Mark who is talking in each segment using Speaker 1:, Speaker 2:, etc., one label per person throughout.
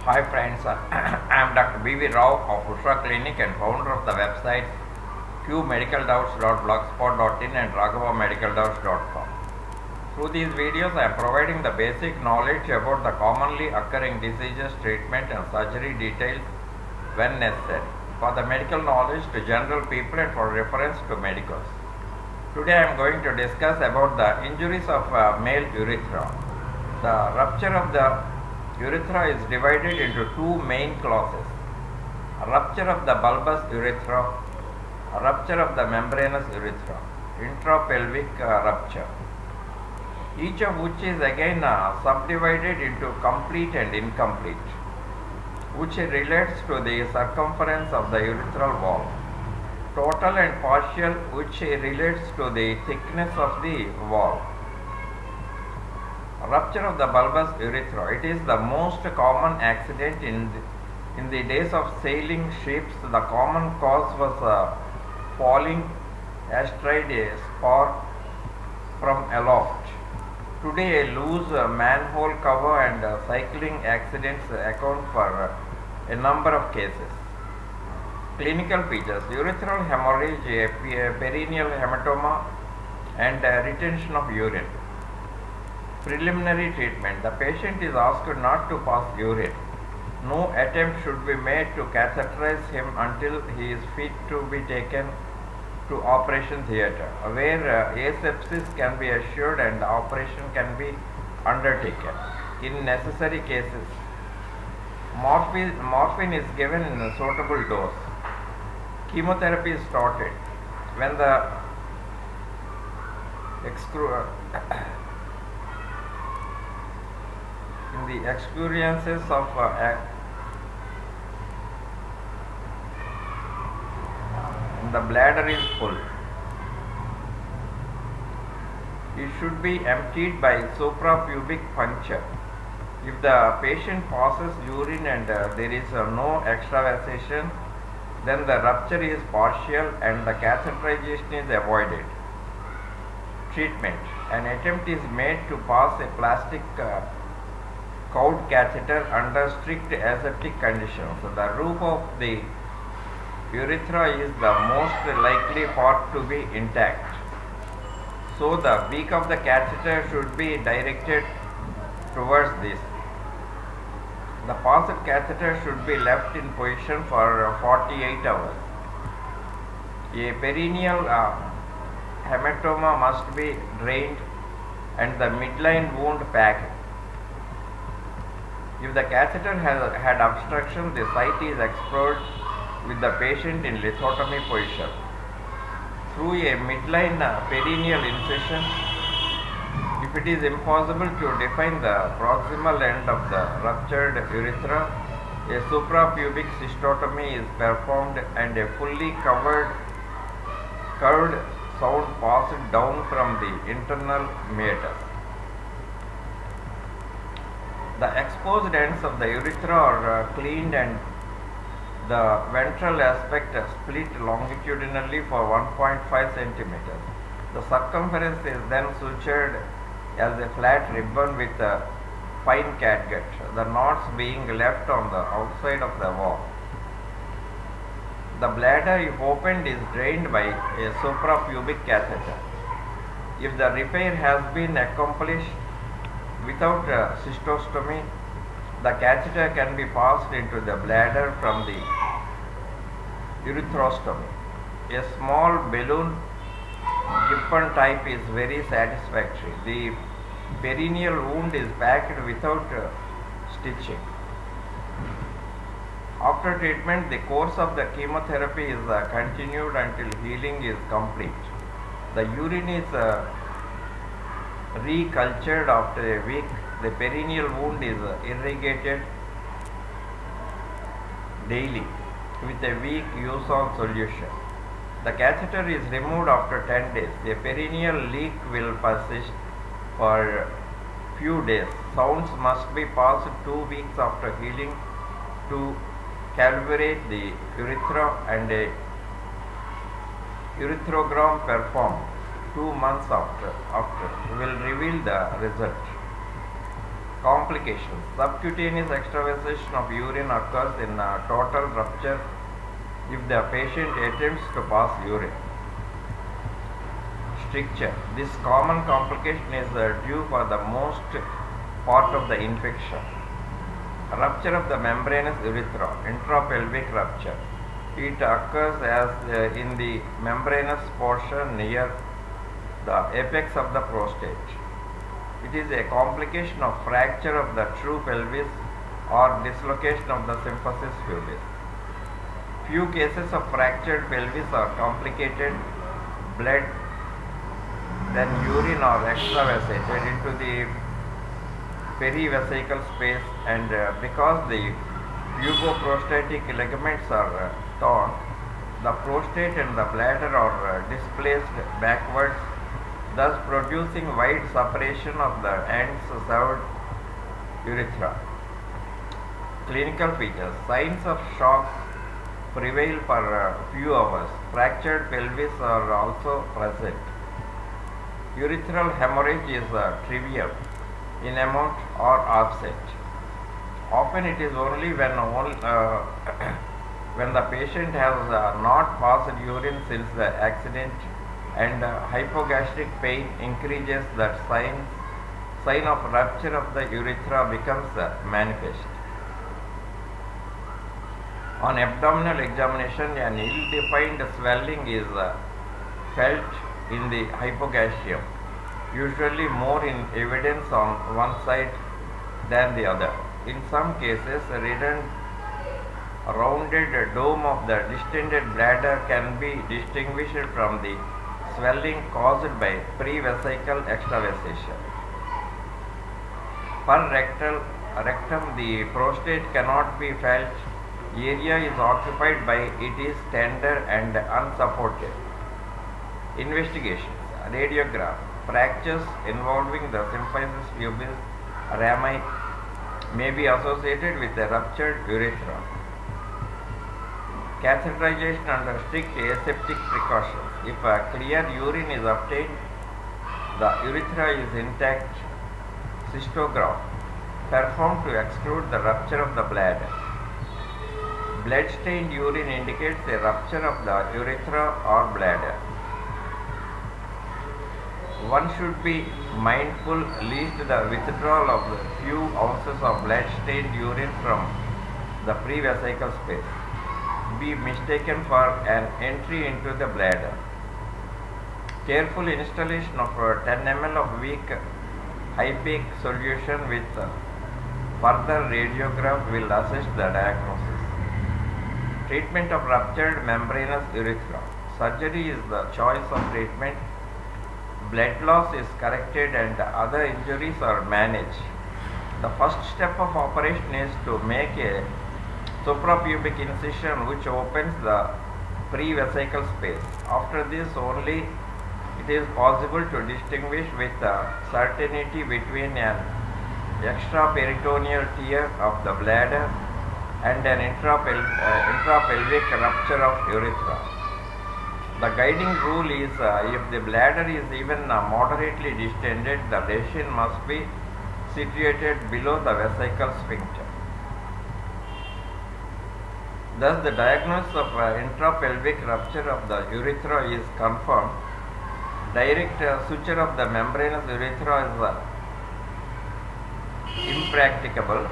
Speaker 1: Hi friends, I am Dr. B.V. Rao of Usha Clinic and founder of the websites qmedicaldoubts.blogspot.in and raghavamedicaldoubts.com. Through these videos, I am providing the basic knowledge about the commonly occurring diseases, treatment and surgery details when necessary, for the medical knowledge to general people and for reference to medicals. Today I am going to discuss about the injuries of male urethra. The rupture of the urethra is divided into two main causes: rupture of the bulbous urethra, rupture of the membranous urethra, intrapelvic rupture, each of which is again subdivided into complete and incomplete, which relates to the circumference of the urethral wall, total and partial, which relates to the thickness of the wall. Rupture of the bulbous urethra. It is the most common accident in the days of sailing ships. The common cause was falling astride a spar from aloft. Today, a loose manhole cover and cycling accidents account for a number of cases. Clinical features: urethral hemorrhage, a perineal hematoma, and retention of urine. Preliminary treatment: the patient is asked not to pass urine. No attempt should be made to catheterize him until he is fit to be taken to operation theatre, where asepsis can be assured and operation can be undertaken. In necessary cases, morphine is given in a suitable dose. Chemotherapy is started when the in the excrescences of the bladder is full. It should be emptied by suprapubic puncture. If the patient passes urine and there is no extravasation, then the rupture is partial and the catheterization is avoided. Treatment: an attempt is made to pass a plastic cowed catheter under strict aseptic conditions. The roof of the urethra is the most likely part to be intact, so the beak of the catheter should be directed towards this. The passed catheter should be left in position for 48 hours. A perineal hematoma must be drained and the midline wound packed. If the catheter has had obstruction, the site is explored with the patient in lithotomy position. Through a midline perineal incision, if it is impossible to define the proximal end of the ruptured urethra, a suprapubic cystotomy is performed and a fully curved sound passed down from the internal meatus. The exposed ends of the urethra are cleaned and the ventral aspect split longitudinally for 1.5 centimeters. The circumference is then sutured as a flat ribbon with a fine catgut, the knots being left on the outside of the wall. The bladder, if opened, is drained by a suprapubic catheter. If the repair has been accomplished without cystostomy, the catheter can be passed into the bladder from the ureterostomy. A small balloon Gippon type is very satisfactory. The perineal wound is packed without stitching. After treatment, the course of the chemotherapy is continued until healing is complete. The urine is recultured after a week. The perineal wound is irrigated daily with a weak Uson solution. The catheter is removed after 10 days. A perineal leak will persist for few days. Sounds must be passed 2 weeks after healing to calibrate the urethra, and a ureterogram performed 2 months after will reveal the result. Complications. Subcutaneous extravasation of urine occurs in total rupture if the patient attempts to pass urine. Stricture. This common complication is due for the most part of the infection. Rupture of the membranous urethra, intrapelvic rupture. It occurs as in the membranous portion near the apex of the prostate. It is a complication of fracture of the true pelvis or dislocation of the symphysis pubis. Few cases of fractured pelvis are complicated. Blood, then urine are extravasated into the perivesical space, and because the puboprostatic ligaments are torn, the prostate and the bladder are displaced backwards, thus producing wide separation of the ends served urethra. Clinical features. Signs of shock prevail for a few hours. Fractured pelvis are also present. Urethral hemorrhage is trivial in amount or absent. Often it is only when the patient has not passed urine since the accident and hypogastric pain increases, that sign of rupture of the urethra becomes manifest. On abdominal examination, an ill-defined swelling is felt in the hypogastrium, usually more in evidence on one side than the other. In some cases, a redundant rounded dome of the distended bladder can be distinguished from the swelling caused by prevesical extravasation. Per rectum, the prostate cannot be felt. Area is occupied by it is tender and unsupported. Investigations. Radiograph. Fractures involving the symphysis pubis rami may be associated with a ruptured urethra. Catheterization under strict aseptic precautions. If a clear urine is obtained, the urethra is intact. Cystograph performed to exclude the rupture of the bladder. Blood-stained urine indicates a rupture of the urethra or bladder. One should be mindful lest the withdrawal of the few ounces of blood-stained urine from the prevesical space be mistaken for an entry into the bladder. Careful installation of 10 ml of weak hypic solution with further radiograph will assist the diagnosis. Treatment of ruptured membranous urethra. Surgery is the choice of treatment. Blood loss is corrected and other injuries are managed. The first step of operation is to make a suprapubic incision which opens the prevesical space. After this only it is possible to distinguish with certainty between an extraperitoneal tear of the bladder and an intrapelvic rupture of urethra. The guiding rule is if the bladder is even moderately distended, the lesion must be situated below the vesical sphincter. Thus, the diagnosis of intrapelvic rupture of the urethra is confirmed. Direct suture of the membranous urethra is impracticable,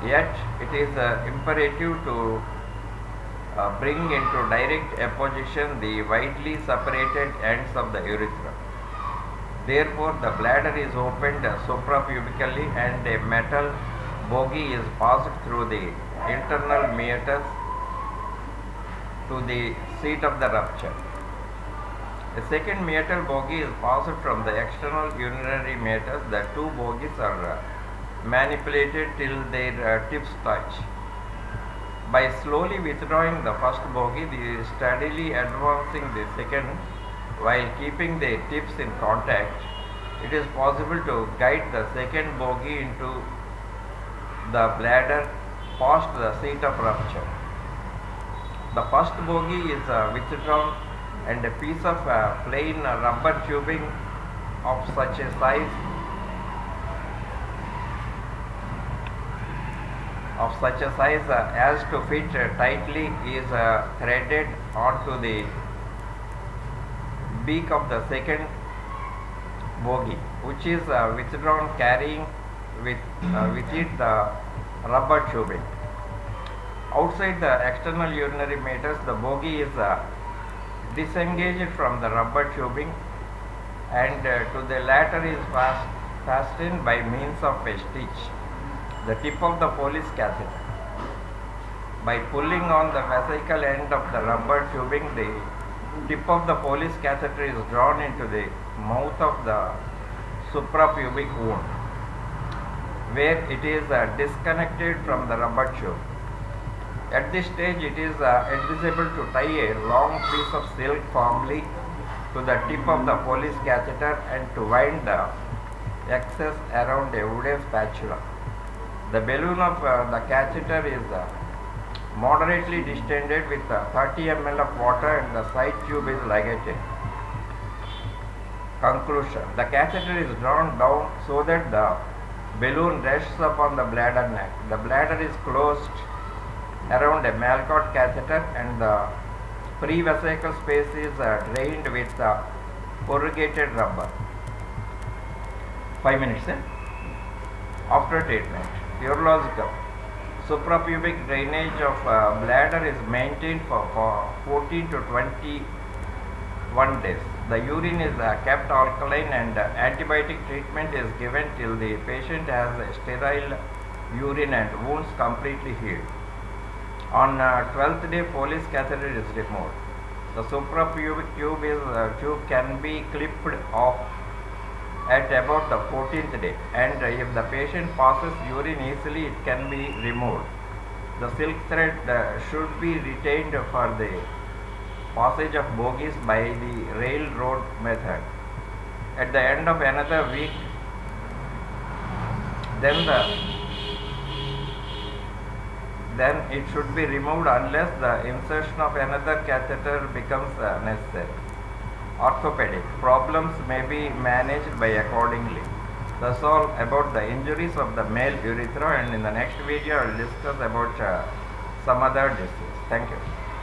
Speaker 1: yet it is imperative to bring into direct apposition the widely separated ends of the urethra. Therefore, the bladder is opened suprapubically and a metal bogie is passed through the internal meatus to the seat of the rupture. A second meatal bogie is passed from the external urinary meatus. The two bogies are manipulated till their tips touch. By slowly withdrawing the first bogie, steadily advancing the second while keeping the tips in contact, it is possible to guide the second bogie into the bladder past the seat of rupture. The first bogie is withdrawn and a piece of plain rubber tubing of such a size of such a size as to fit tightly is threaded onto the beak of the second bogie, which is withdrawn, carrying with it the rubber tubing. Outside the external urinary meters, the bogie is disengaged from the rubber tubing, and to the latter is fastened by means of a stitch, the tip of the Foley's catheter. By pulling on the vesical end of the rubber tubing, the tip of the Foley's catheter is drawn into the mouth of the suprapubic wound, where it is disconnected from the rubber tube. At this stage, it is advisable to tie a long piece of silk firmly to the tip of the Foley's catheter and to wind the excess around a wooden spatula. The balloon of the catheter is moderately distended with 30 ml of water, and the side tube is ligated. Conclusion: the catheter is drawn down so that the balloon rests upon the bladder neck. The bladder is closed around a Malcott catheter, and the pre-vesical space is drained with corrugated rubber. 5 minutes. After treatment, urological. Suprapubic drainage of bladder is maintained for 14 to 21 days. The urine is kept alkaline, and antibiotic treatment is given till the patient has sterile urine and wounds completely healed. On 12th day, Foley's catheter is removed. The suprapubic tube can be clipped off at about the 14th day, and if the patient passes urine easily, it can be removed. The silk thread should be retained for the passage of bogies by the railroad method. At the end of another week, then it should be removed unless the insertion of another catheter becomes necessary. Orthopedic problems may be managed by accordingly. That's all about the injuries of the male urethra, and in the next video I will discuss about some other disease. Thank you.